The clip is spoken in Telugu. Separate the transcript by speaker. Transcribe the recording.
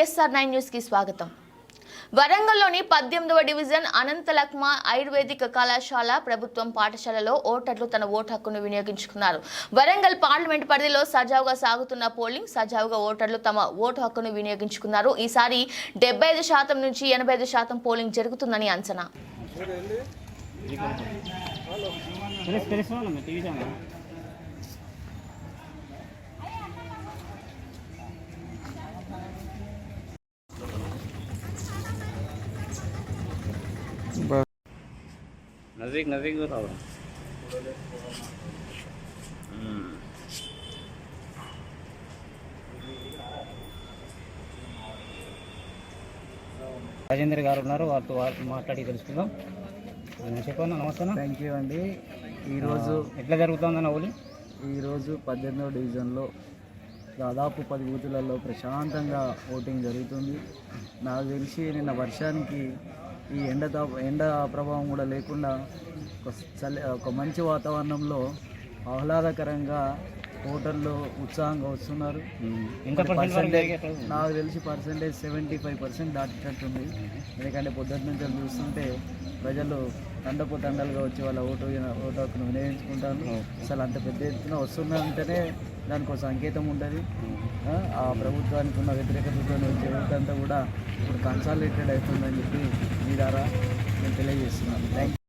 Speaker 1: YSR9 న్యూస్ కి స్వాగతం. వరంగల్లోని 18వ డివిజన్ అనంతలక్మ ఆయుర్వేదిక కళాశాల ప్రభుత్వం పాఠశాలలో ఓటర్లు తన ఓటు హక్కును వినియోగించుకున్నారు. వరంగల్ పార్లమెంట్ పరిధిలో సజావుగా సాగుతున్న పోలింగ్ సజావుగా ఓటర్లు తమ ఓటు హక్కును వినియోగించుకున్నారు. ఈసారి 75% నుంచి 85% పోలింగ్ జరుగుతుందని అంచనా.
Speaker 2: नज़दीक हो रहा రాజేంద్ర గారు ఉన్నారు, వారితో మాట్లాడి తెలుసుకుందాం. చెప్పండి. నమస్తే.
Speaker 3: థ్యాంక్ యూ అండి. ఈరోజు
Speaker 2: ఎట్లా జరుగుతుందన్న ఓలి?
Speaker 3: ఈరోజు 18వ డివిజన్లో దాదాపు 10 బూతులలో ప్రశాంతంగా ఓటింగ్ జరుగుతుంది. నాకు తెలిసి నిన్న వర్షానికి ఈ ఎండ ప్రభావం కూడా లేకుండా ఒక మంచి వాతావరణంలో ఆహ్లాదకరంగా ఓటర్లు ఉత్సాహంగా వస్తున్నారు. నాకు తెలిసి పర్సెంటేజ్ 75% దాటేటట్టుంది. ఎందుకంటే పొద్దున్న నుంచి చూస్తుంటే ప్రజలు తండలుగా వచ్చి వాళ్ళ ఓటు హక్కును వినియోగించుకుంటారు. అసలు అంత పెద్ద ఎత్తున వస్తుందంటేనే దానికి ఒక సంకేతం ఉంటుంది. ఆ ప్రభుత్వానికి ఉన్న వ్యతిరేకతతో వచ్చే ఓటు అంతా కూడా ఇప్పుడు కన్సాలిడేటెడ్ అవుతుందని చెప్పి మీ ద్వారా నేను తెలియజేస్తున్నాను. Thank you.